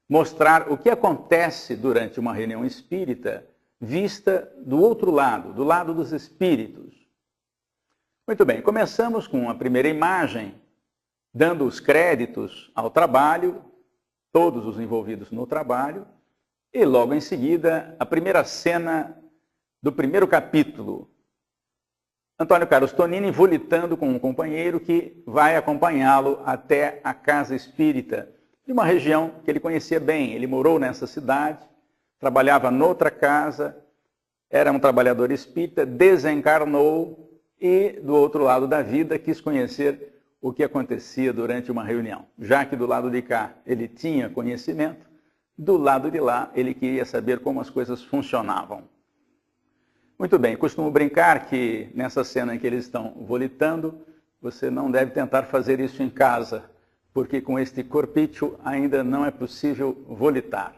mostrar o que acontece durante uma reunião espírita vista do outro lado, do lado dos espíritos. Muito bem, começamos com a primeira imagem, dando os créditos ao trabalho, todos os envolvidos no trabalho, e logo em seguida, a primeira cena do primeiro capítulo. Antônio Carlos Tonini volitando com um companheiro que vai acompanhá-lo até a casa espírita, de uma região que ele conhecia bem. Ele morou nessa cidade, trabalhava noutra casa, era um trabalhador espírita, desencarnou e, do outro lado da vida, quis conhecer o que acontecia durante uma reunião. Já que do lado de cá ele tinha conhecimento, do lado de lá ele queria saber como as coisas funcionavam. Muito bem, costumo brincar que nessa cena em que eles estão volitando, você não deve tentar fazer isso em casa, porque com este corpício ainda não é possível volitar.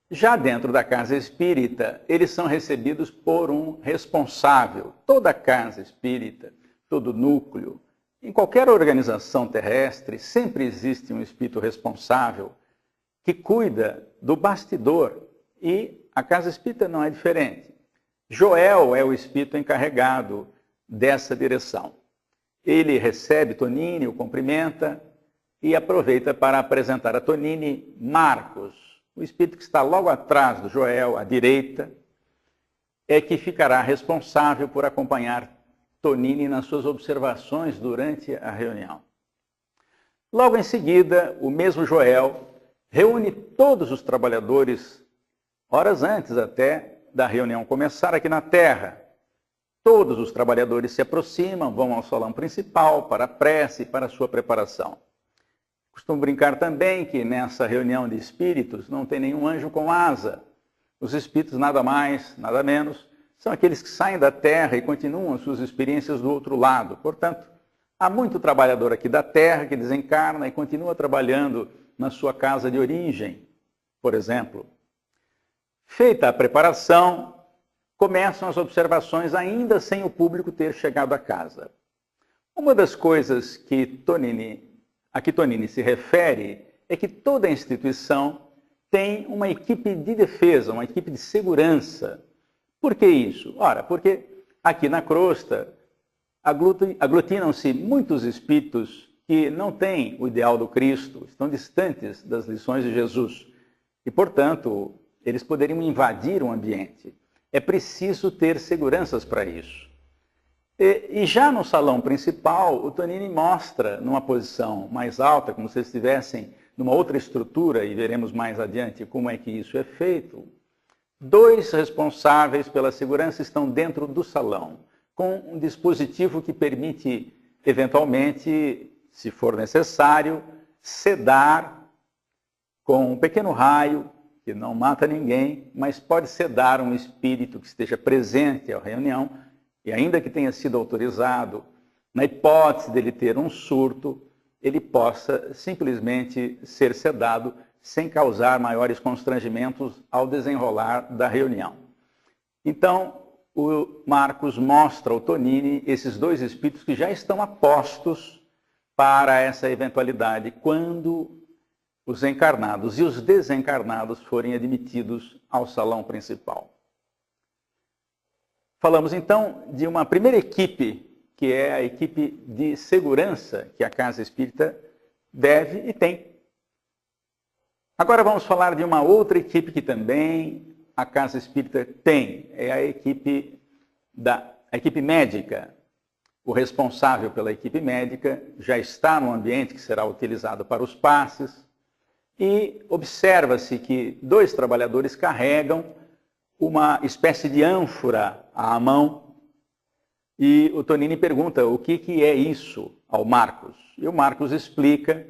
Já dentro da casa espírita, eles são recebidos por um responsável. Toda casa espírita, todo núcleo, em qualquer organização terrestre, sempre existe um espírito responsável que cuida do bastidor, e a casa espírita não é diferente. Joel é o espírito encarregado dessa direção. Ele recebe Tonini, o cumprimenta e aproveita para apresentar a Tonini Marcos, o espírito que está logo atrás do Joel, à direita, é que ficará responsável por acompanhar Tonini nas suas observações durante a reunião. Logo em seguida, o mesmo Joel reúne todos os trabalhadores, horas antes até da reunião começar aqui na Terra. Todos os trabalhadores se aproximam, vão ao salão principal para a prece e para a sua preparação. Costumo brincar também que nessa reunião de espíritos não tem nenhum anjo com asa. Os espíritos, nada mais, nada menos, são aqueles que saem da Terra e continuam suas experiências do outro lado. Portanto, há muito trabalhador aqui da Terra que desencarna e continua trabalhando na sua casa de origem, por exemplo. Feita a preparação, começam as observações ainda sem o público ter chegado à casa. Uma das coisas a que Tonini se refere é que toda instituição tem uma equipe de defesa, uma equipe de segurança. Por que isso? Ora, porque aqui na crosta aglutinam-se muitos espíritos que não têm o ideal do Cristo, estão distantes das lições de Jesus e, portanto, eles poderiam invadir o ambiente. É preciso ter seguranças para isso. E já no salão principal, o Tonini mostra, numa posição mais alta, como se estivessem numa outra estrutura, e veremos mais adiante como é que isso é feito. Dois responsáveis pela segurança estão dentro do salão, com um dispositivo que permite, eventualmente, se for necessário, sedar com um pequeno raio, que não mata ninguém, mas pode sedar um espírito que esteja presente à reunião, e ainda que tenha sido autorizado, na hipótese dele ter um surto, ele possa simplesmente ser sedado sem causar maiores constrangimentos ao desenrolar da reunião. Então, o Marcos mostra ao Tonini esses dois espíritos que já estão apostos para essa eventualidade, quando os encarnados e os desencarnados forem admitidos ao salão principal. Falamos então de uma primeira equipe, que é a equipe de segurança que a Casa Espírita deve e tem. Agora vamos falar de uma outra equipe que também a Casa Espírita tem, é a equipe médica. O responsável pela equipe médica já está no ambiente que será utilizado para os passes, e observa-se que dois trabalhadores carregam uma espécie de ânfora à mão, e o Tonini pergunta o que é isso ao Marcos. E o Marcos explica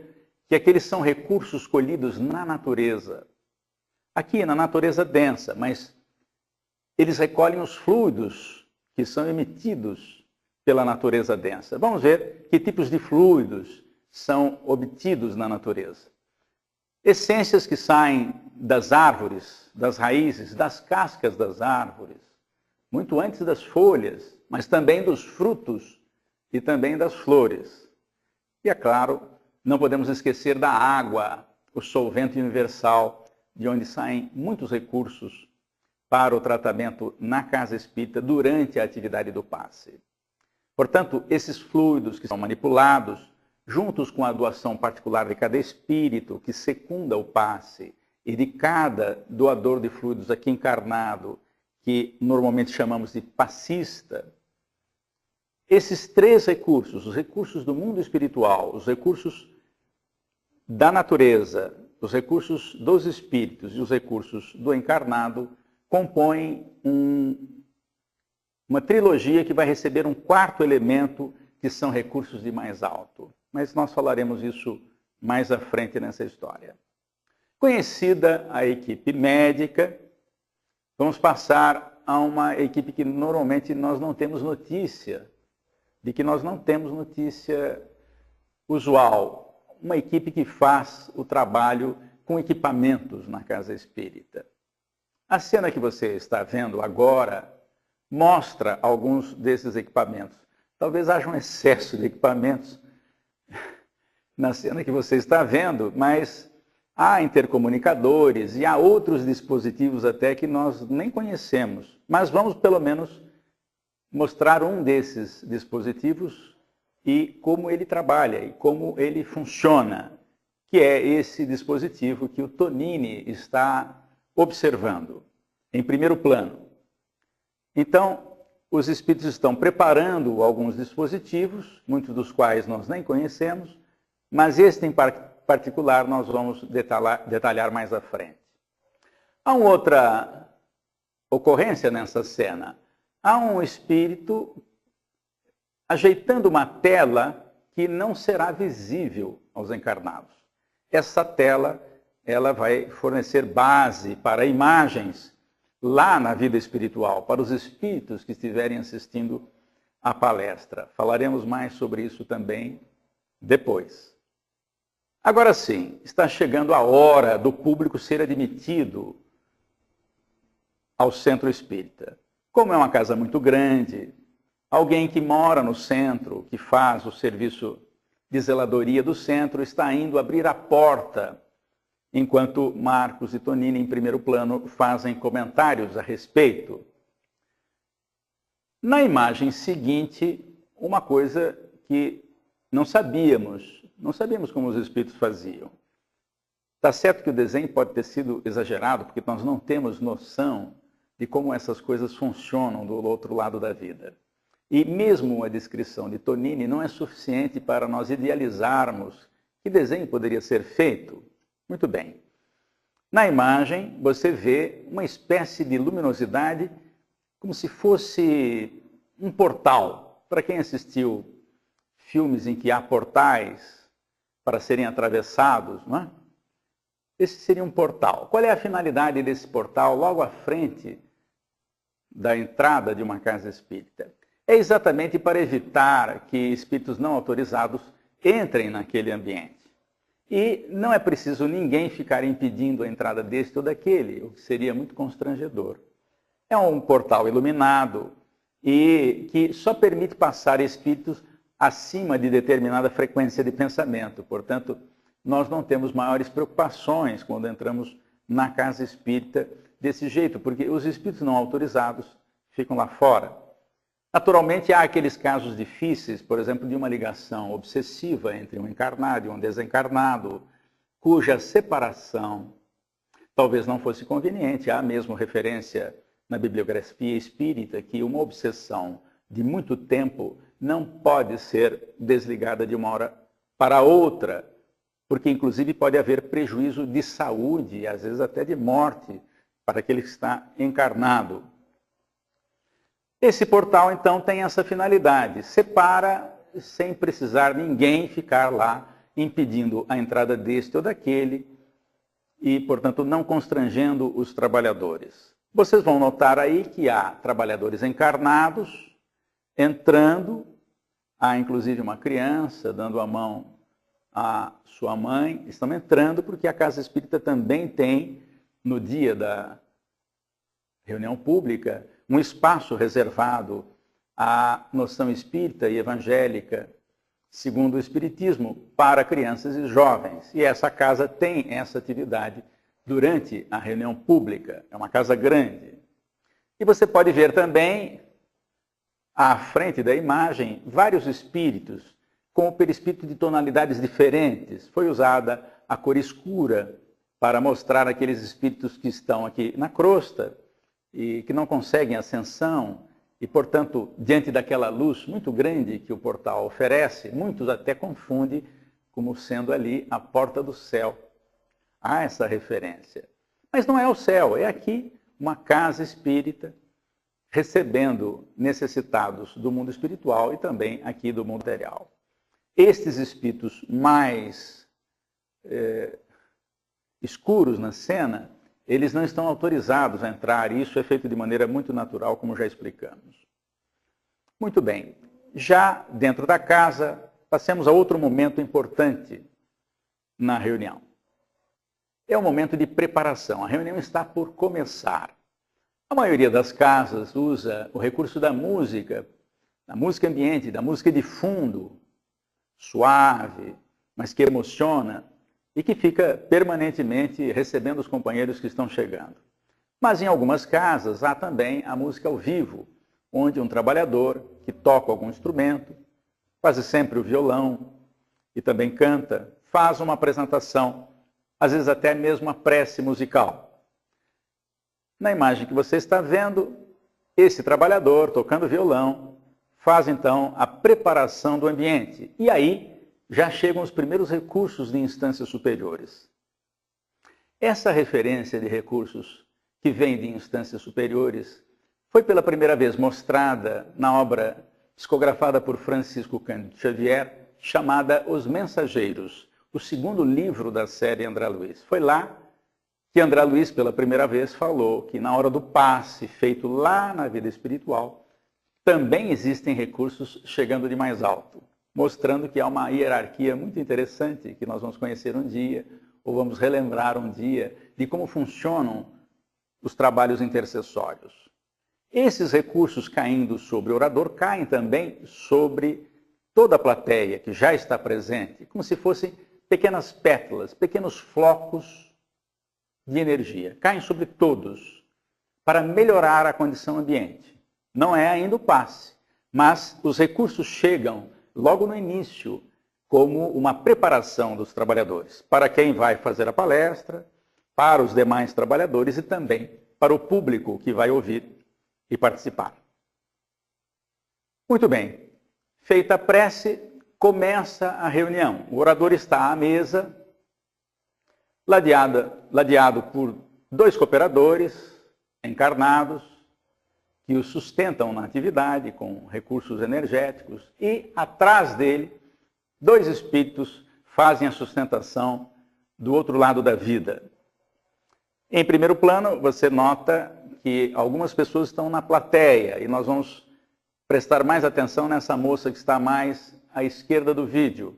que aqueles são recursos colhidos na natureza. Aqui na natureza densa, mas eles recolhem os fluidos que são emitidos pela natureza densa. Vamos ver que tipos de fluidos são obtidos na natureza. Essências que saem das árvores, das raízes, das cascas das árvores, muito antes das folhas, mas também dos frutos e também das flores. E é claro, não podemos esquecer da água, o solvente universal, de onde saem muitos recursos para o tratamento na casa espírita durante a atividade do passe. Portanto, esses fluidos que são manipulados, juntos com a doação particular de cada espírito que secunda o passe e de cada doador de fluidos aqui encarnado, que normalmente chamamos de passista, esses três recursos, os recursos do mundo espiritual, os recursos da natureza, os recursos dos espíritos e os recursos do encarnado, compõem uma trilogia que vai receber um quarto elemento, que são recursos de mais alto. Mas nós falaremos isso mais à frente nessa história. Conhecida a equipe médica, vamos passar a uma equipe que normalmente nós não temos notícia, de que nós não temos notícia usual. Uma equipe que faz o trabalho com equipamentos na casa espírita. A cena que você está vendo agora mostra alguns desses equipamentos. Talvez haja um excesso de equipamentos na cena que você está vendo, mas há intercomunicadores e há outros dispositivos até que nós nem conhecemos. Mas vamos pelo menos mostrar um desses dispositivos e como ele trabalha e como ele funciona, que é esse dispositivo que o Tonini está observando, em primeiro plano. Então, os espíritos estão preparando alguns dispositivos, muitos dos quais nós nem conhecemos, mas este em particular nós vamos detalhar mais à frente. Há uma outra ocorrência nessa cena. Há um espírito ajeitando uma tela que não será visível aos encarnados. Essa tela, ela vai fornecer base para imagens lá na vida espiritual, para os espíritos que estiverem assistindo à palestra. Falaremos mais sobre isso também depois. Agora sim, está chegando a hora do público ser admitido ao centro espírita. Como é uma casa muito grande, alguém que mora no centro, que faz o serviço de zeladoria do centro, está indo abrir a porta, enquanto Marcos e Tonini, em primeiro plano, fazem comentários a respeito. Na imagem seguinte, uma coisa que não sabíamos como os espíritos faziam. Está certo que o desenho pode ter sido exagerado, porque nós não temos noção de como essas coisas funcionam do outro lado da vida. E mesmo a descrição de Tonini não é suficiente para nós idealizarmos que desenho poderia ser feito. Muito bem. Na imagem, você vê uma espécie de luminosidade como se fosse um portal. Para quem assistiu filmes em que há portais para serem atravessados, não é? Esse seria um portal. Qual é a finalidade desse portal logo à frente da entrada de uma casa espírita? É exatamente para evitar que espíritos não autorizados entrem naquele ambiente. E não é preciso ninguém ficar impedindo a entrada deste ou daquele, o que seria muito constrangedor. É um portal iluminado e que só permite passar espíritos acima de determinada frequência de pensamento. Portanto, nós não temos maiores preocupações quando entramos na casa espírita desse jeito, porque os espíritos não autorizados ficam lá fora. Naturalmente, há aqueles casos difíceis, por exemplo, de uma ligação obsessiva entre um encarnado e um desencarnado, cuja separação talvez não fosse conveniente. Há mesmo referência na bibliografia espírita que uma obsessão de muito tempo não pode ser desligada de uma hora para outra, porque inclusive pode haver prejuízo de saúde, às vezes até de morte, para aquele que está encarnado. Esse portal, então, tem essa finalidade, separa sem precisar ninguém ficar lá impedindo a entrada deste ou daquele e, portanto, não constrangendo os trabalhadores. Vocês vão notar aí que há trabalhadores encarnados entrando, há inclusive uma criança dando a mão à sua mãe, estão entrando porque a Casa Espírita também tem, no dia da reunião pública, um espaço reservado à noção espírita e evangélica, segundo o Espiritismo, para crianças e jovens. E essa casa tem essa atividade durante a reunião pública. É uma casa grande. E você pode ver também, à frente da imagem, vários espíritos, com o perispírito de tonalidades diferentes. Foi usada a cor escura para mostrar aqueles espíritos que estão aqui na crosta e que não conseguem ascensão, e, portanto, diante daquela luz muito grande que o portal oferece, muitos até confundem como sendo ali a porta do céu. Há essa referência. Mas não é o céu, é aqui uma casa espírita, recebendo necessitados do mundo espiritual e também aqui do mundo material. Estes espíritos mais escuros na cena, eles não estão autorizados a entrar, e isso é feito de maneira muito natural, como já explicamos. Muito bem, já dentro da casa, passemos a outro momento importante na reunião. É o momento de preparação, a reunião está por começar. A maioria das casas usa o recurso da música ambiente, da música de fundo, suave, mas que emociona, e que fica permanentemente recebendo os companheiros que estão chegando. Mas em algumas casas há também a música ao vivo, onde um trabalhador que toca algum instrumento, quase sempre o violão, e também canta, faz uma apresentação, às vezes até mesmo uma prece musical. Na imagem que você está vendo, esse trabalhador tocando violão faz então a preparação do ambiente. E aí já chegam os primeiros recursos de instâncias superiores. Essa referência de recursos que vem de instâncias superiores foi pela primeira vez mostrada na obra psicografada por Francisco Cândido Xavier, chamada Os Mensageiros, o segundo livro da série André Luiz. Foi lá que André Luiz, pela primeira vez, falou que na hora do passe, feito lá na vida espiritual, também existem recursos chegando de mais alto, mostrando que há uma hierarquia muito interessante que nós vamos conhecer um dia, ou vamos relembrar um dia, de como funcionam os trabalhos intercessórios. Esses recursos caindo sobre o orador caem também sobre toda a plateia que já está presente, como se fossem pequenas pétalas, pequenos flocos de energia. Caem sobre todos para melhorar a condição ambiente. Não é ainda o passe, mas os recursos chegam logo no início, como uma preparação dos trabalhadores, para quem vai fazer a palestra, para os demais trabalhadores e também para o público que vai ouvir e participar. Muito bem, feita a prece, começa a reunião. O orador está à mesa, ladeado por 2 cooperadores encarnados, que o sustentam na atividade com recursos energéticos, e atrás dele, 2 espíritos fazem a sustentação do outro lado da vida. Em primeiro plano, você nota que algumas pessoas estão na plateia, e nós vamos prestar mais atenção nessa moça que está mais à esquerda do vídeo.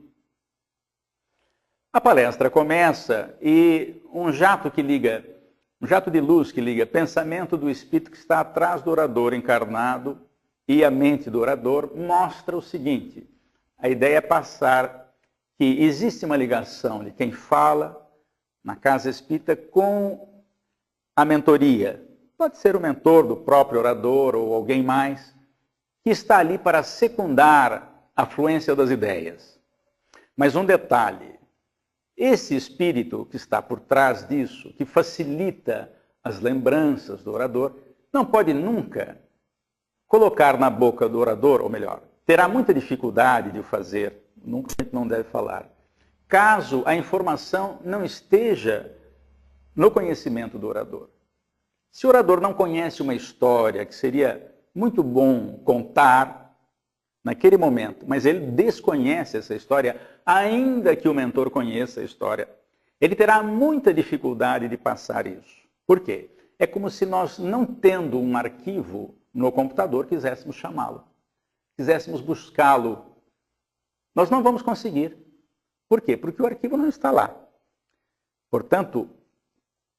A palestra começa e um jato de luz que liga pensamento do espírito que está atrás do orador encarnado e a mente do orador mostra o seguinte: a ideia é passar que existe uma ligação de quem fala na casa espírita com a mentoria. Pode ser o mentor do próprio orador ou alguém mais, que está ali para secundar a fluência das ideias. Mas um detalhe: esse espírito que está por trás disso, que facilita as lembranças do orador, não pode nunca colocar na boca do orador, ou melhor, terá muita dificuldade de o fazer, nunca não deve falar, caso a informação não esteja no conhecimento do orador. Se o orador não conhece uma história que seria muito bom contar naquele momento, mas ele desconhece essa história, ainda que o mentor conheça a história, ele terá muita dificuldade de passar isso. Por quê? É como se nós, não tendo um arquivo no computador, quiséssemos chamá-lo, quiséssemos buscá-lo. Nós não vamos conseguir. Por quê? Porque o arquivo não está lá. Portanto,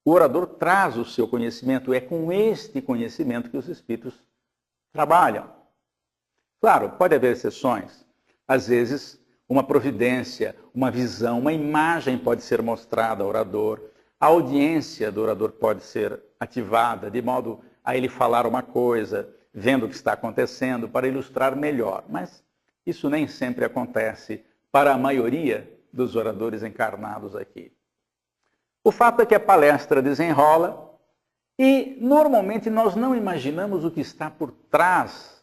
o orador traz o seu conhecimento, é com este conhecimento que os espíritos trabalham. Claro, pode haver exceções. Às vezes, uma providência, uma visão, uma imagem pode ser mostrada ao orador, a audiência do orador pode ser ativada, de modo a ele falar uma coisa, vendo o que está acontecendo, para ilustrar melhor. Mas isso nem sempre acontece para a maioria dos oradores encarnados aqui. O fato é que a palestra desenrola e, normalmente, nós não imaginamos o que está por trás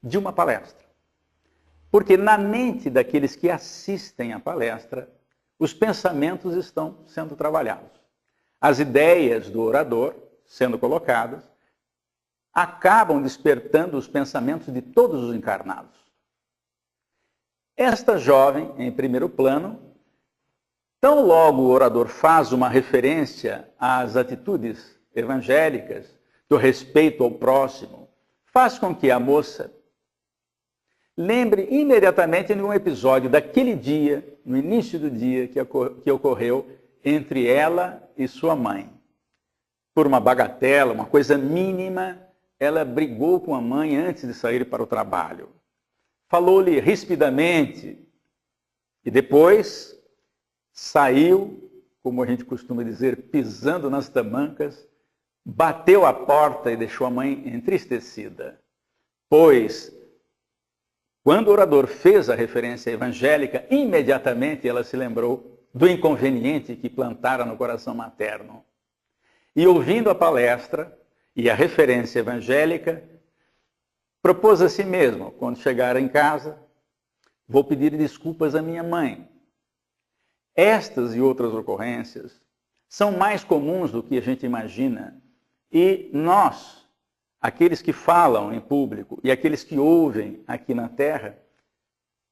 de uma palestra. Porque na mente daqueles que assistem à palestra, os pensamentos estão sendo trabalhados. As ideias do orador, sendo colocadas, acabam despertando os pensamentos de todos os encarnados. Esta jovem, em primeiro plano, tão logo o orador faz uma referência às atitudes evangélicas, do respeito ao próximo, faz com que a moça lembre imediatamente de um episódio daquele dia, no início do dia, que ocorreu entre ela e sua mãe. Por uma bagatela, uma coisa mínima, ela brigou com a mãe antes de sair para o trabalho. Falou-lhe rispidamente e depois saiu, como a gente costuma dizer, pisando nas tamancas, bateu a porta e deixou a mãe entristecida. Pois, quando o orador fez a referência evangélica, imediatamente ela se lembrou do inconveniente que plantara no coração materno. E ouvindo a palestra e a referência evangélica, propôs a si mesmo, quando chegar em casa, vou pedir desculpas à minha mãe. Estas e outras ocorrências são mais comuns do que a gente imagina. E nós, aqueles que falam em público e aqueles que ouvem aqui na Terra,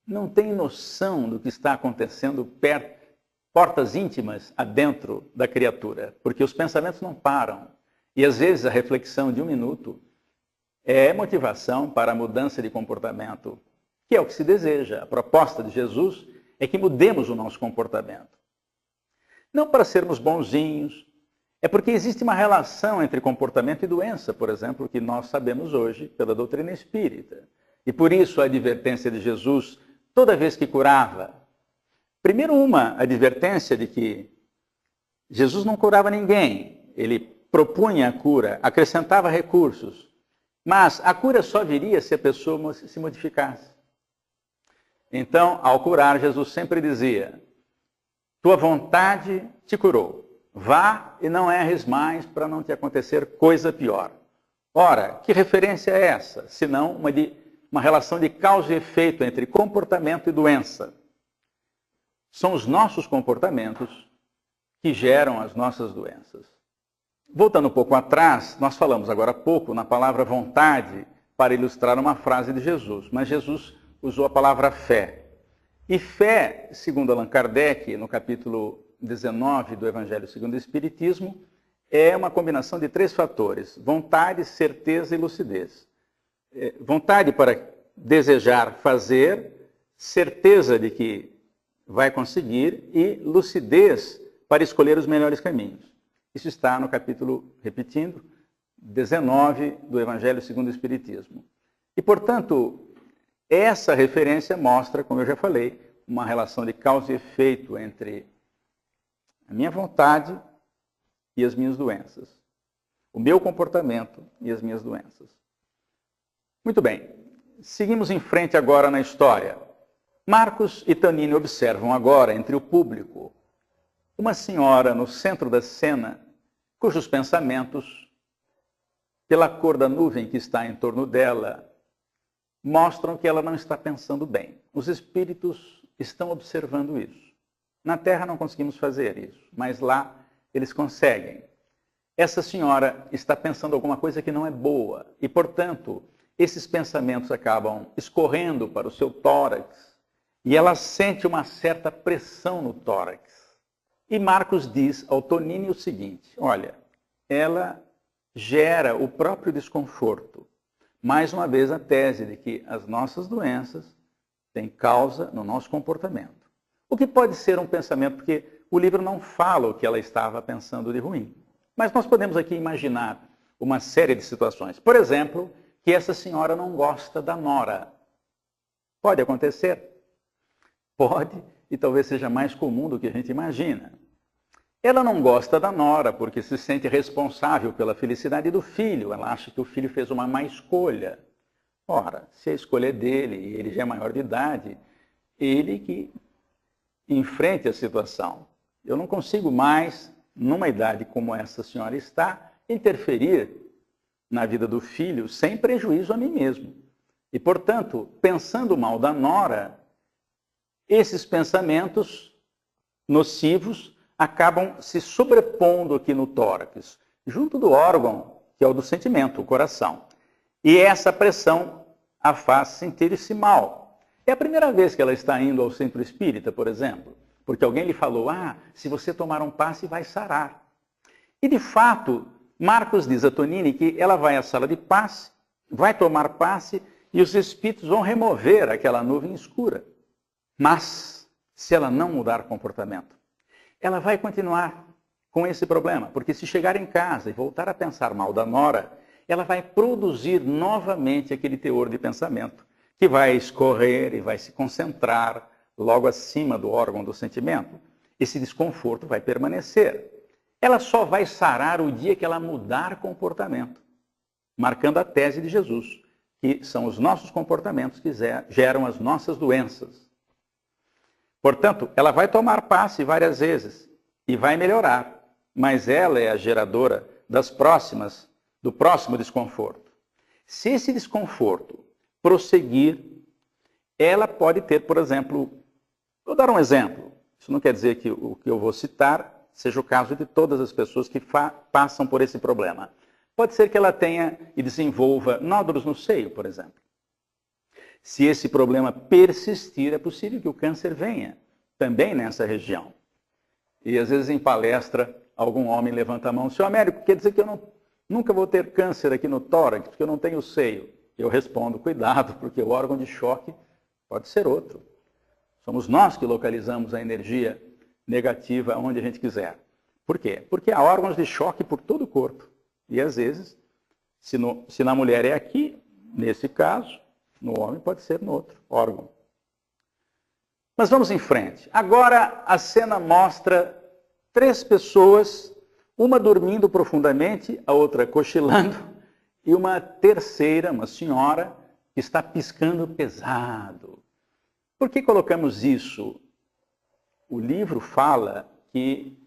não têm noção do que está acontecendo perto, portas íntimas adentro da criatura, porque os pensamentos não param. E às vezes a reflexão de um minuto é motivação para a mudança de comportamento, que é o que se deseja. A proposta de Jesus é que mudemos o nosso comportamento. Não para sermos bonzinhos, é porque existe uma relação entre comportamento e doença, por exemplo, que nós sabemos hoje pela doutrina espírita. E por isso a advertência de Jesus, toda vez que curava, primeiro uma advertência de que Jesus não curava ninguém, ele propunha a cura, acrescentava recursos, mas a cura só viria se a pessoa se modificasse. Então, ao curar, Jesus sempre dizia, tua vontade te curou. Vá e não erres mais para não te acontecer coisa pior. Ora, que referência é essa? Senão uma relação de causa e efeito entre comportamento e doença. São os nossos comportamentos que geram as nossas doenças. Voltando um pouco atrás, nós falamos agora há pouco na palavra vontade para ilustrar uma frase de Jesus, mas Jesus usou a palavra fé. E fé, segundo Allan Kardec, no capítulo 19 do Evangelho segundo o Espiritismo, é uma combinação de 3 fatores: vontade, certeza e lucidez. Vontade para desejar fazer, certeza de que vai conseguir e lucidez para escolher os melhores caminhos. Isso está no capítulo, repetindo, 19 do Evangelho segundo o Espiritismo. E, portanto, essa referência mostra, como eu já falei, uma relação de causa e efeito entre a minha vontade e as minhas doenças. O meu comportamento e as minhas doenças. Muito bem, seguimos em frente agora na história. Marcos e Tanini observam agora, entre o público, uma senhora no centro da cena, cujos pensamentos, pela cor da nuvem que está em torno dela, mostram que ela não está pensando bem. Os espíritos estão observando isso. Na Terra não conseguimos fazer isso, mas lá eles conseguem. Essa senhora está pensando alguma coisa que não é boa e, portanto, esses pensamentos acabam escorrendo para o seu tórax e ela sente uma certa pressão no tórax. E Marcos diz ao Tonini o seguinte, olha, ela gera o próprio desconforto. Mais uma vez a tese de que as nossas doenças têm causa no nosso comportamento. O que pode ser um pensamento, porque o livro não fala o que ela estava pensando de ruim. Mas nós podemos aqui imaginar uma série de situações. Por exemplo, que essa senhora não gosta da nora. Pode acontecer. Pode, e talvez seja mais comum do que a gente imagina. Ela não gosta da nora porque se sente responsável pela felicidade do filho. Ela acha que o filho fez uma má escolha. Ora, se a escolha é dele e ele já é maior de idade, ele que enfrente a situação. Eu não consigo mais, numa idade como essa senhora está, interferir na vida do filho sem prejuízo a mim mesmo. E, portanto, pensando mal da nora, esses pensamentos nocivos acabam se sobrepondo aqui no tórax, junto do órgão, que é o do sentimento, o coração. E essa pressão a faz sentir-se mal. É a primeira vez que ela está indo ao centro espírita, por exemplo, porque alguém lhe falou, se você tomar um passe, vai sarar. E, de fato, Marcos diz a Tonini que ela vai à sala de passe, vai tomar passe e os espíritos vão remover aquela nuvem escura. Mas, se ela não mudar comportamento, ela vai continuar com esse problema, porque se chegar em casa e voltar a pensar mal da nora, ela vai produzir novamente aquele teor de pensamento, que vai escorrer e vai se concentrar logo acima do órgão do sentimento. Esse desconforto vai permanecer. Ela só vai sarar o dia que ela mudar comportamento, marcando a tese de Jesus, que são os nossos comportamentos que geram as nossas doenças. Portanto, ela vai tomar passe várias vezes e vai melhorar, mas ela é a geradora do próximo desconforto. Se esse desconforto prosseguir, ela pode ter, por exemplo, vou dar um exemplo, isso não quer dizer que o que eu vou citar seja o caso de todas as pessoas que passam por esse problema. Pode ser que ela tenha e desenvolva nódulos no seio, por exemplo. Se esse problema persistir, é possível que o câncer venha também nessa região. E às vezes em palestra, algum homem levanta a mão, senhor Américo, quer dizer que eu nunca vou ter câncer aqui no tórax, porque eu não tenho seio. Eu respondo, cuidado, porque o órgão de choque pode ser outro. Somos nós que localizamos a energia negativa onde a gente quiser. Por quê? Porque há órgãos de choque por todo o corpo. E às vezes, se na mulher é aqui, nesse caso, no homem pode ser no outro órgão. Mas vamos em frente. Agora a cena mostra 3 pessoas, uma dormindo profundamente, a outra cochilando, e uma terceira, uma senhora, que está piscando pesado. Por que colocamos isso? O livro fala que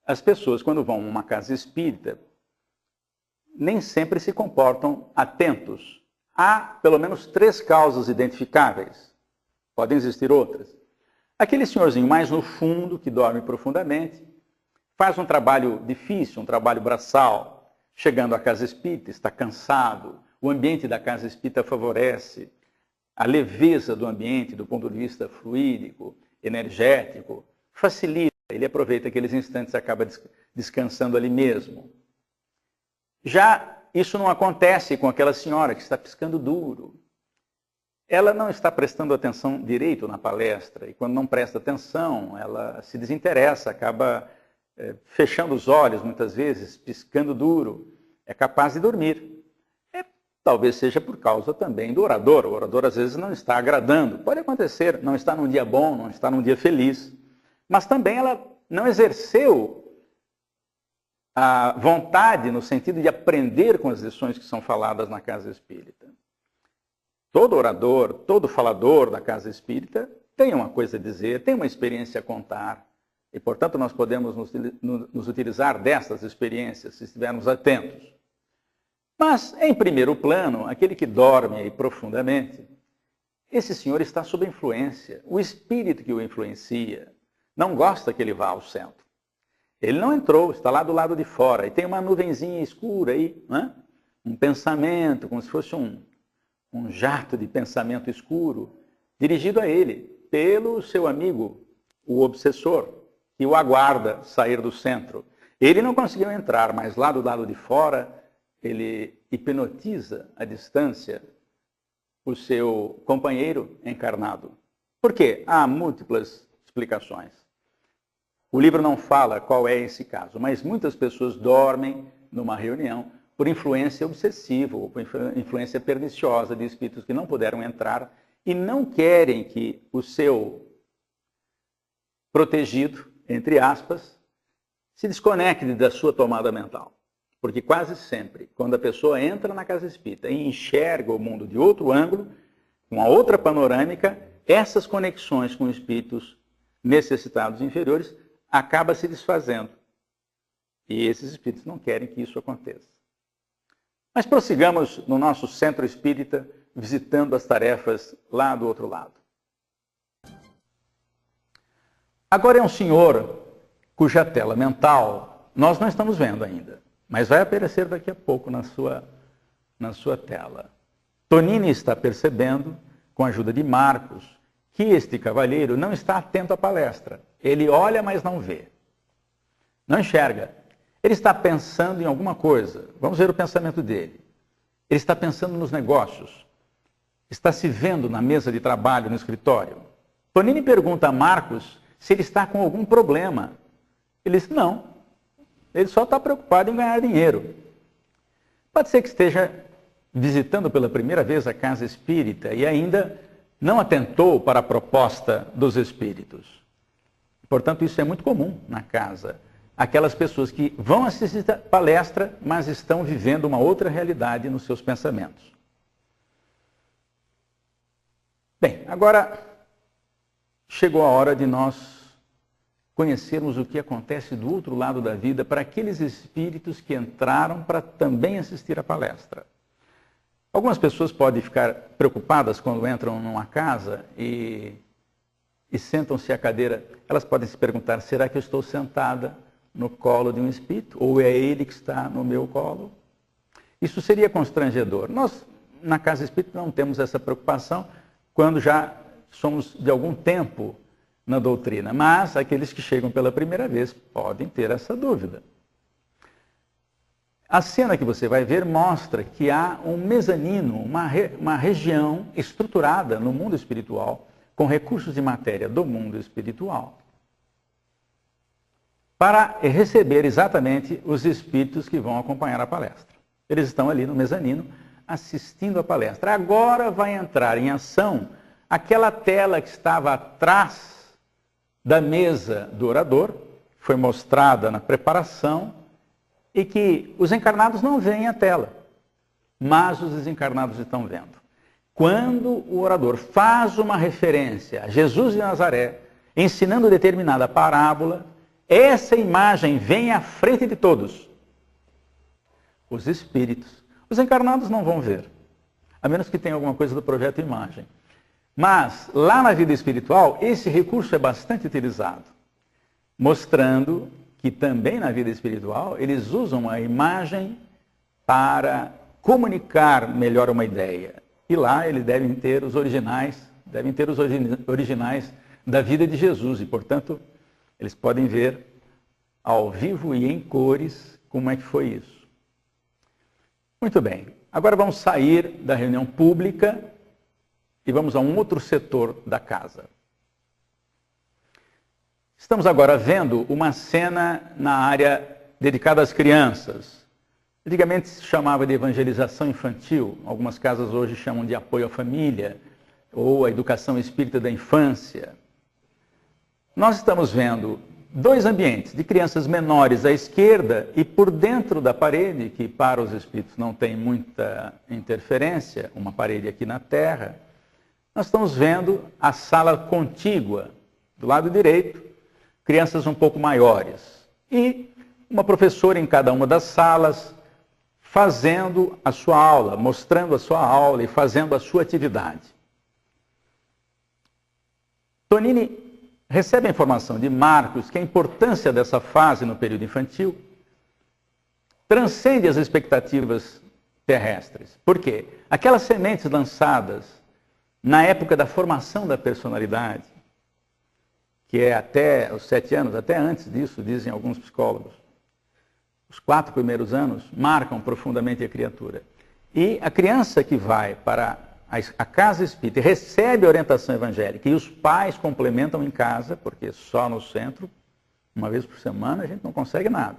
as pessoas, quando vão a uma casa espírita, nem sempre se comportam atentos. Há pelo menos 3 causas identificáveis. Podem existir outras. Aquele senhorzinho mais no fundo, que dorme profundamente, faz um trabalho difícil, um trabalho braçal, chegando à casa espírita, está cansado, o ambiente da casa espírita favorece, a leveza do ambiente, do ponto de vista fluídico, energético, facilita, ele aproveita aqueles instantes e acaba descansando ali mesmo. Já isso não acontece com aquela senhora que está piscando duro. Ela não está prestando atenção direito na palestra, e quando não presta atenção, ela se desinteressa, acaba fechando os olhos muitas vezes, piscando duro, é capaz de dormir. Talvez seja por causa também do orador. O orador às vezes não está agradando. Pode acontecer, não está num dia bom, não está num dia feliz. Mas também ela não exerceu a vontade no sentido de aprender com as lições que são faladas na casa espírita. Todo orador, todo falador da casa espírita tem uma coisa a dizer, tem uma experiência a contar. E, portanto, nós podemos nos utilizar dessas experiências se estivermos atentos. Mas, em primeiro plano, aquele que dorme aí profundamente, esse senhor está sob influência. O espírito que o influencia não gosta que ele vá ao centro. Ele não entrou, está lá do lado de fora. E tem uma nuvenzinha escura aí, né? Um pensamento, como se fosse um jato de pensamento escuro, dirigido a ele, pelo seu amigo, o obsessor, que o aguarda sair do centro. Ele não conseguiu entrar, mas lá do lado de fora, ele hipnotiza à distância o seu companheiro encarnado. Por quê? Há múltiplas explicações. O livro não fala qual é esse caso, mas muitas pessoas dormem numa reunião por influência obsessiva ou por influência perniciosa de espíritos que não puderam entrar e não querem que o seu protegido, entre aspas, se desconecte da sua tomada mental. Porque quase sempre, quando a pessoa entra na casa espírita e enxerga o mundo de outro ângulo, uma outra panorâmica, essas conexões com espíritos necessitados inferiores acabam se desfazendo. E esses espíritos não querem que isso aconteça. Mas prossigamos no nosso centro espírita, visitando as tarefas lá do outro lado. Agora é um senhor cuja tela mental nós não estamos vendo ainda, mas vai aparecer daqui a pouco na sua tela. Tonini está percebendo, com a ajuda de Marcos, que este cavalheiro não está atento à palestra. Ele olha, mas não vê. Não enxerga. Ele está pensando em alguma coisa. Vamos ver o pensamento dele. Ele está pensando nos negócios. Está se vendo na mesa de trabalho, no escritório. Tonini pergunta a Marcos se ele está com algum problema. Ele diz, não. Ele só está preocupado em ganhar dinheiro. Pode ser que esteja visitando pela primeira vez a casa espírita e ainda não atentou para a proposta dos espíritos. Portanto, isso é muito comum na casa. Aquelas pessoas que vão assistir a palestra, mas estão vivendo uma outra realidade nos seus pensamentos. Bem, agora chegou a hora de nós conhecermos o que acontece do outro lado da vida para aqueles espíritos que entraram para também assistir a palestra. Algumas pessoas podem ficar preocupadas quando entram numa casa e sentam-se à cadeira. Elas podem se perguntar, será que eu estou sentada no colo de um espírito? Ou é ele que está no meu colo? Isso seria constrangedor. Nós, na casa espírita, não temos essa preocupação quando já somos de algum tempo na doutrina. Mas aqueles que chegam pela primeira vez podem ter essa dúvida. A cena que você vai ver mostra que há um mezanino, uma região estruturada no mundo espiritual, com recursos de matéria do mundo espiritual, para receber exatamente os espíritos que vão acompanhar a palestra. Eles estão ali no mezanino, assistindo a palestra. Agora vai entrar em ação aquela tela que estava atrás da mesa do orador, foi mostrada na preparação, e que os encarnados não veem a tela, mas os desencarnados estão vendo. Quando o orador faz uma referência a Jesus de Nazaré, ensinando determinada parábola, essa imagem vem à frente de todos. Os espíritos. Os encarnados não vão ver, a menos que tenha alguma coisa do projeto imagem. Mas, lá na vida espiritual, esse recurso é bastante utilizado, mostrando que também na vida espiritual eles usam a imagem para comunicar melhor uma ideia. E lá eles devem ter os originais da vida de Jesus. E, portanto, eles podem ver ao vivo e em cores como é que foi isso. Muito bem. Agora vamos sair da reunião pública e vamos a um outro setor da casa. Estamos agora vendo uma cena na área dedicada às crianças. Antigamente se chamava de evangelização infantil, algumas casas hoje chamam de apoio à família, ou a educação espírita da infância. Nós estamos vendo dois ambientes de crianças menores à esquerda e por dentro da parede, que para os espíritos não tem muita interferência, uma parede aqui na terra, nós estamos vendo a sala contígua, do lado direito, crianças um pouco maiores. E uma professora em cada uma das salas, fazendo a sua aula, mostrando a sua aula e fazendo a sua atividade. Tonini recebe a informação de Marcos que a importância dessa fase no período infantil transcende as expectativas terrestres. Por quê? Aquelas sementes lançadas na época da formação da personalidade, que é até os 7 anos, até antes disso, dizem alguns psicólogos. Os 4 primeiros anos marcam profundamente a criatura. E a criança que vai para a casa espírita e recebe a orientação evangélica e os pais complementam em casa, porque só no centro, uma vez por semana, a gente não consegue nada.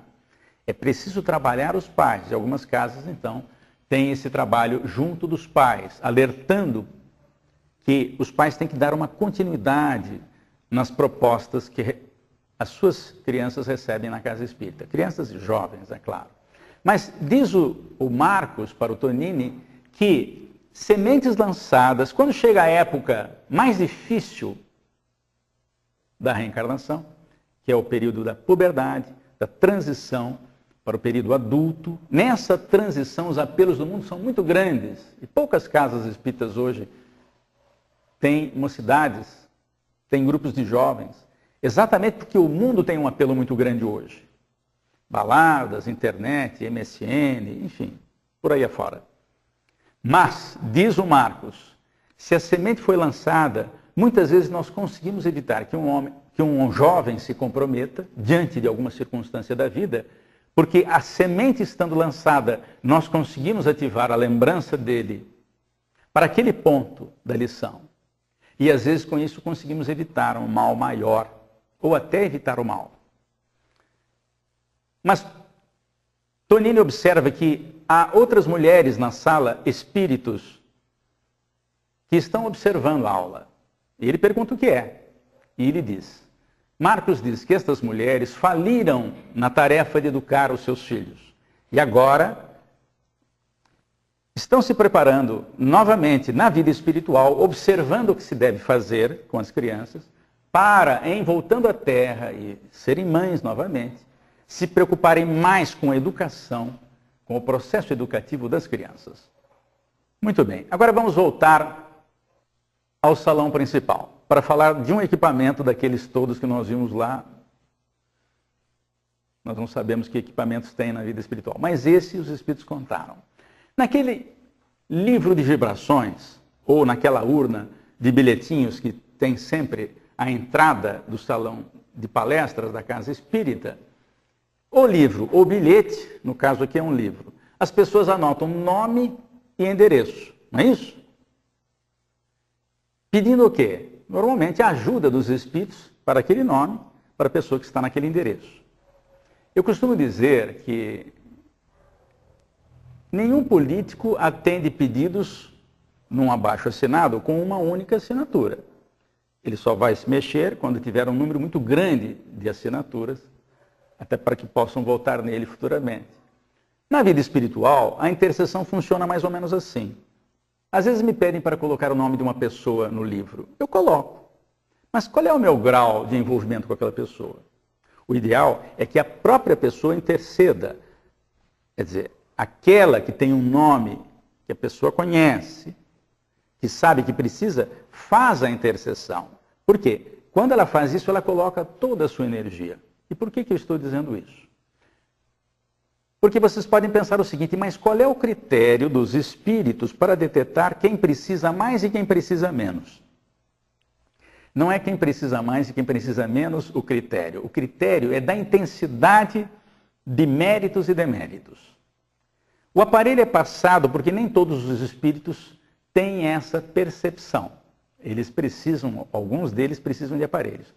É preciso trabalhar os pais. E algumas casas, então, têm esse trabalho junto dos pais, alertando que os pais têm que dar uma continuidade nas propostas que as suas crianças recebem na casa espírita. Crianças e jovens, é claro. Mas diz o Marcos para o Tonini que sementes lançadas, quando chega a época mais difícil da reencarnação, que é o período da puberdade, da transição para o período adulto, nessa transição os apelos do mundo são muito grandes e poucas casas espíritas hoje têm mocidades, têm grupos de jovens, exatamente porque o mundo tem um apelo muito grande hoje. Baladas, internet, MSN, enfim, por aí afora. Mas, diz o Marcos, se a semente foi lançada, muitas vezes nós conseguimos evitar que um jovem se comprometa diante de alguma circunstância da vida, porque a semente estando lançada, nós conseguimos ativar a lembrança dele para aquele ponto da lição. E às vezes com isso conseguimos evitar um mal maior, ou até evitar o mal. Mas Tonini observa que há outras mulheres na sala, espíritos, que estão observando a aula. E ele pergunta o que é. E ele diz, Marcos diz que estas mulheres faliram na tarefa de educar os seus filhos. E agora estão se preparando novamente na vida espiritual, observando o que se deve fazer com as crianças, para, em voltando à Terra e serem mães novamente, se preocuparem mais com a educação, com o processo educativo das crianças. Muito bem, agora vamos voltar ao salão principal, para falar de um equipamento daqueles todos que nós vimos lá. Nós não sabemos que equipamentos tem na vida espiritual, mas esse os espíritos contaram. Naquele livro de vibrações, ou naquela urna de bilhetinhos que tem sempre a entrada do salão de palestras da casa espírita, o livro, ou bilhete, no caso aqui é um livro, as pessoas anotam nome e endereço, não é isso? Pedindo o quê? Normalmente a ajuda dos espíritos para aquele nome, para a pessoa que está naquele endereço. Eu costumo dizer que nenhum político atende pedidos num abaixo-assinado com uma única assinatura. Ele só vai se mexer quando tiver um número muito grande de assinaturas, até para que possam voltar nele futuramente. Na vida espiritual, a intercessão funciona mais ou menos assim. Às vezes me pedem para colocar o nome de uma pessoa no livro. Eu coloco. Mas qual é o meu grau de envolvimento com aquela pessoa? O ideal é que a própria pessoa interceda. Quer dizer, aquela que tem um nome que a pessoa conhece, que sabe que precisa, faz a intercessão. Por quê? Quando ela faz isso, ela coloca toda a sua energia. E por que eu estou dizendo isso? Porque vocês podem pensar o seguinte, mas qual é o critério dos espíritos para detectar quem precisa mais e quem precisa menos? Não é quem precisa mais e quem precisa menos o critério. O critério é da intensidade de méritos e deméritos. O aparelho é passado porque nem todos os espíritos têm essa percepção. Eles precisam, alguns deles precisam de aparelhos.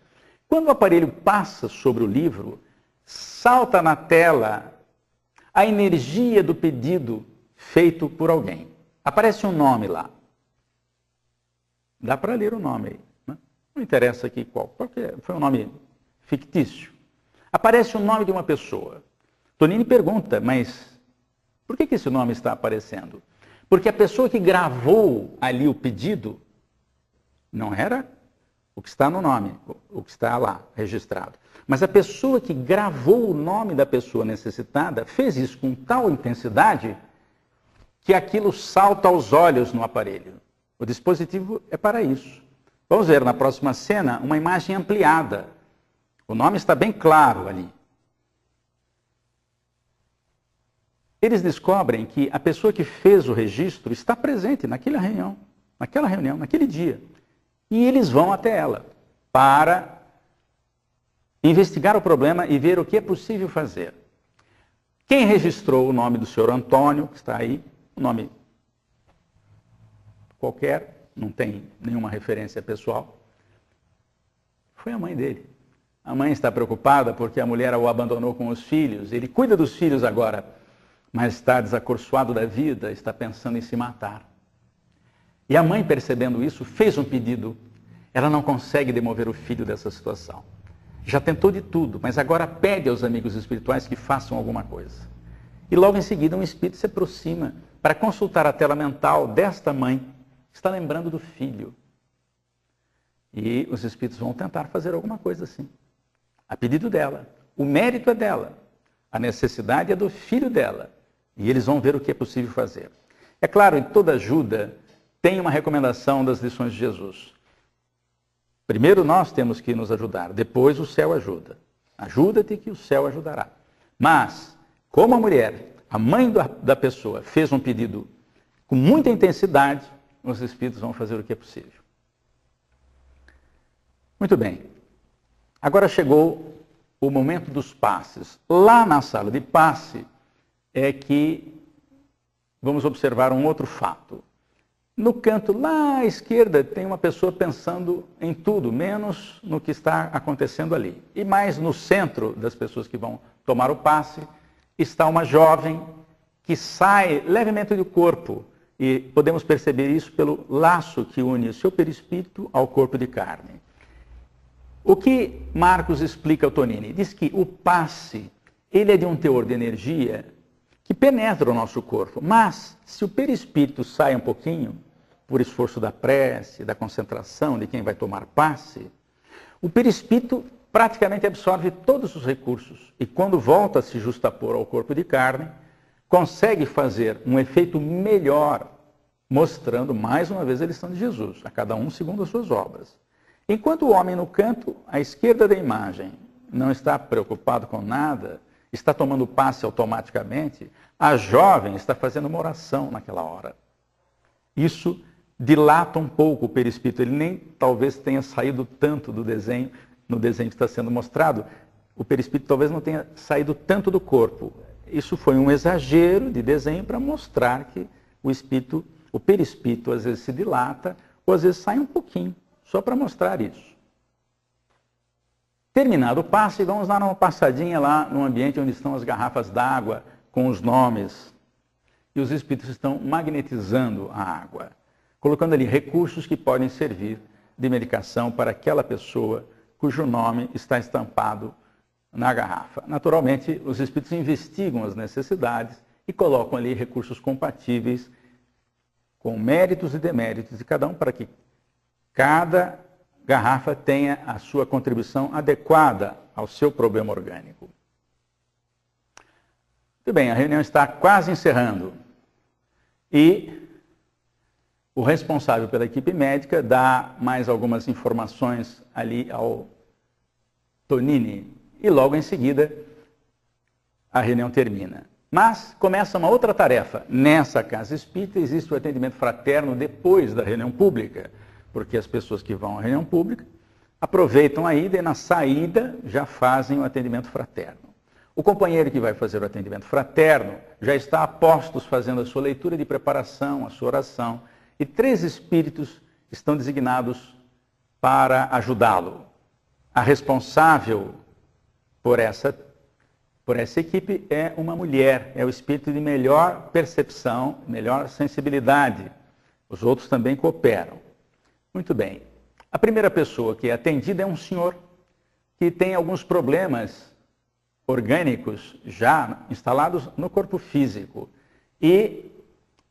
Quando o aparelho passa sobre o livro, salta na tela a energia do pedido feito por alguém. Aparece um nome lá. Dá para ler o nome aí. Né? Não interessa aqui qual, porque foi um nome fictício. Aparece o nome de uma pessoa. Tonini pergunta, mas por que esse nome está aparecendo? Porque a pessoa que gravou ali o pedido não era o que está no nome, o que está lá registrado. Mas a pessoa que gravou o nome da pessoa necessitada fez isso com tal intensidade que aquilo salta aos olhos no aparelho. O dispositivo é para isso. Vamos ver na próxima cena uma imagem ampliada. O nome está bem claro ali. Eles descobrem que a pessoa que fez o registro está presente naquela reunião, naquele dia. E eles vão até ela para investigar o problema e ver o que é possível fazer. Quem registrou o nome do senhor Antônio, que está aí, um nome qualquer, não tem nenhuma referência pessoal, foi a mãe dele. A mãe está preocupada porque a mulher o abandonou com os filhos. Ele cuida dos filhos agora, mas está desacorçoado da vida, está pensando em se matar. E a mãe, percebendo isso, fez um pedido. Ela não consegue demover o filho dessa situação. Já tentou de tudo, mas agora pede aos amigos espirituais que façam alguma coisa. E logo em seguida um espírito se aproxima para consultar a tela mental desta mãe, que está lembrando do filho. E os espíritos vão tentar fazer alguma coisa assim, a pedido dela. O mérito é dela, a necessidade é do filho dela. E eles vão ver o que é possível fazer. É claro, em toda ajuda tem uma recomendação das lições de Jesus. Primeiro nós temos que nos ajudar, depois o céu ajuda. Ajuda-te que o céu ajudará. Mas, como a mulher, a mãe da pessoa, fez um pedido com muita intensidade, os espíritos vão fazer o que é possível. Muito bem. Agora chegou o momento dos passes. Lá na sala de passe é que vamos observar um outro fato. No canto lá à esquerda tem uma pessoa pensando em tudo, menos no que está acontecendo ali. E mais no centro das pessoas que vão tomar o passe está uma jovem que sai levemente do corpo. E podemos perceber isso pelo laço que une o seu perispírito ao corpo de carne. O que Marcos explica ao Tonini? Diz que o passe, ele é de um teor de energia que penetra o nosso corpo. Mas, se o perispírito sai um pouquinho, por esforço da prece, da concentração de quem vai tomar passe, o perispírito praticamente absorve todos os recursos. E quando volta a se justapor ao corpo de carne, consegue fazer um efeito melhor, mostrando mais uma vez a lição de Jesus, a cada um segundo as suas obras. Enquanto o homem no canto, à esquerda da imagem, não está preocupado com nada, está tomando passe automaticamente, a jovem está fazendo uma oração naquela hora. Isso dilata um pouco o perispírito, ele nem talvez tenha saído tanto do desenho, no desenho que está sendo mostrado, o perispírito talvez não tenha saído tanto do corpo. Isso foi um exagero de desenho para mostrar que o perispírito às vezes se dilata, ou às vezes sai um pouquinho. Só para mostrar isso. Terminado o passe, vamos dar uma passadinha lá no ambiente onde estão as garrafas d'água com os nomes. E os espíritos estão magnetizando a água, colocando ali recursos que podem servir de medicação para aquela pessoa cujo nome está estampado na garrafa. Naturalmente, os espíritos investigam as necessidades e colocam ali recursos compatíveis com méritos e deméritos de cada um para que cada garrafa tenha a sua contribuição adequada ao seu problema orgânico. Muito bem, a reunião está quase encerrando. E o responsável pela equipe médica dá mais algumas informações ali ao Tonini. E logo em seguida, a reunião termina. Mas começa uma outra tarefa. Nessa casa espírita existe o atendimento fraterno depois da reunião pública. Porque as pessoas que vão à reunião pública aproveitam a ida e na saída já fazem o atendimento fraterno. O companheiro que vai fazer o atendimento fraterno já está a postos fazendo a sua leitura de preparação, a sua oração, e 3 espíritos estão designados para ajudá-lo. A responsável por essa equipe é uma mulher, é o espírito de melhor percepção, melhor sensibilidade. Os outros também cooperam. Muito bem. A primeira pessoa que é atendida é um senhor que tem alguns problemas orgânicos já instalados no corpo físico. E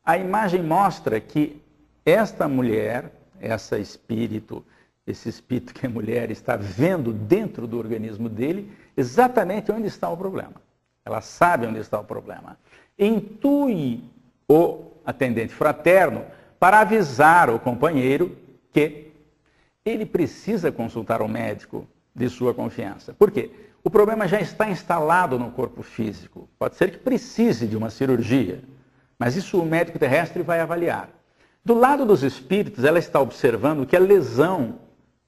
a imagem mostra que esta mulher, esse espírito que é mulher, está vendo dentro do organismo dele exatamente onde está o problema. Ela sabe onde está o problema. Intui o atendente fraterno para avisar o companheiro que ele precisa consultar o médico de sua confiança. Por quê? O problema já está instalado no corpo físico. Pode ser que precise de uma cirurgia, mas isso o médico terrestre vai avaliar. Do lado dos espíritos, ela está observando que a lesão,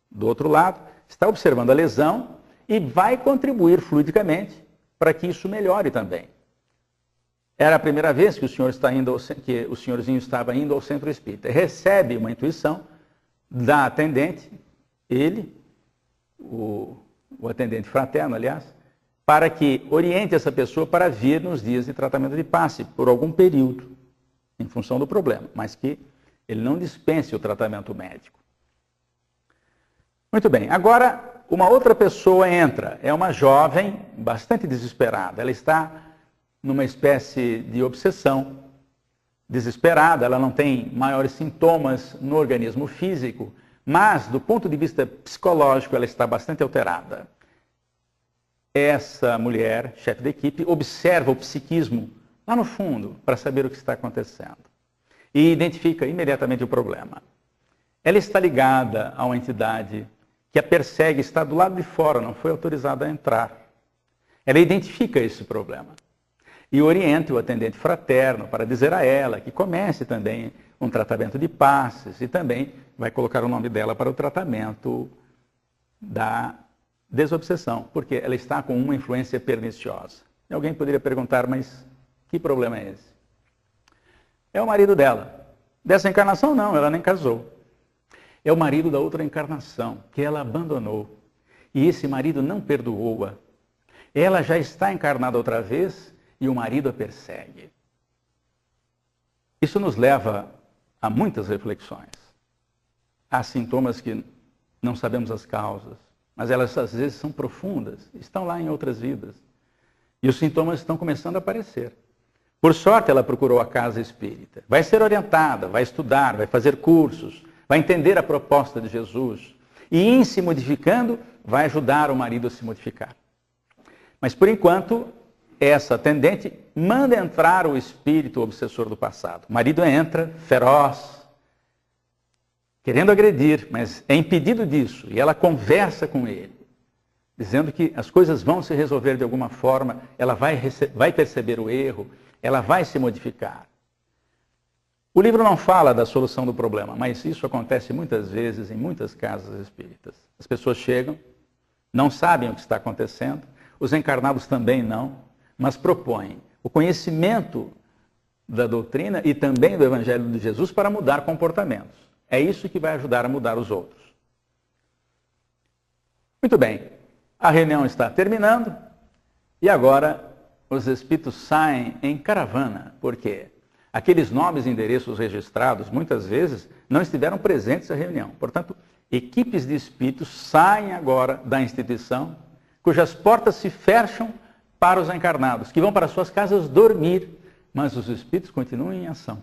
do outro lado, está observando a lesão e vai contribuir fluidicamente para que isso melhore também. Era a primeira vez que o senhorzinho estava indo ao centro espírita. Recebe uma intuição da atendente, ele, o atendente fraterno, aliás, para que oriente essa pessoa para vir nos dias de tratamento de passe, por algum período, em função do problema, mas que Ele não dispense o tratamento médico. Muito bem, agora uma outra pessoa entra. É uma jovem bastante desesperada. Ela está numa espécie de obsessão. Desesperada, ela não tem maiores sintomas no organismo físico, mas do ponto de vista psicológico ela está bastante alterada. Essa mulher, chefe da equipe, observa o psiquismo lá no fundo para saber o que está acontecendo e identifica imediatamente o problema. Ela está ligada a uma entidade que a persegue, está do lado de fora, não foi autorizada a entrar. Ela identifica esse problema e orienta o atendente fraterno para dizer a ela que comece também um tratamento de passes e também vai colocar o nome dela para o tratamento da desobsessão, porque ela está com uma influência perniciosa. E alguém poderia perguntar, mas que problema é esse? É o marido dela. Dessa encarnação não, ela nem casou. É o marido da outra encarnação, que ela abandonou. E esse marido não perdoou-a. Ela já está encarnada outra vez e o marido a persegue. Isso nos leva a muitas reflexões. Há sintomas que não sabemos as causas, mas elas às vezes são profundas, estão lá em outras vidas. E os sintomas estão começando a aparecer. Por sorte, ela procurou a casa espírita. Vai ser orientada, vai estudar, vai fazer cursos, vai entender a proposta de Jesus. E em se modificando, vai ajudar o marido a se modificar. Mas por enquanto, essa atendente manda entrar o espírito obsessor do passado. O marido entra, feroz, querendo agredir, mas é impedido disso. E ela conversa com ele, dizendo que as coisas vão se resolver de alguma forma, ela vai perceber o erro, ela vai se modificar. O livro não fala da solução do problema, mas isso acontece muitas vezes em muitas casas espíritas. As pessoas chegam, não sabem o que está acontecendo, os encarnados também não, mas propõem o conhecimento da doutrina e também do Evangelho de Jesus para mudar comportamentos. É isso que vai ajudar a mudar os outros. Muito bem, a reunião está terminando e agora os espíritos saem em caravana. Por quê? Aqueles nomes e endereços registrados, muitas vezes, não estiveram presentes na reunião. Portanto, equipes de espíritos saem agora da instituição, cujas portas se fecham para os encarnados, que vão para suas casas dormir, mas os espíritos continuam em ação.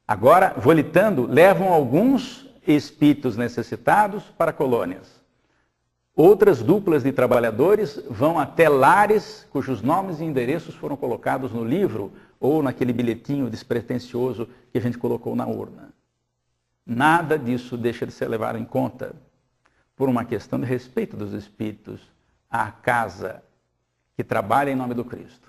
Agora, volitando, levam alguns espíritos necessitados para colônias. Outras duplas de trabalhadores vão até lares cujos nomes e endereços foram colocados no livro ou naquele bilhetinho despretensioso que a gente colocou na urna. Nada disso deixa de ser levado em conta por uma questão de respeito dos espíritos à casa que trabalha em nome do Cristo.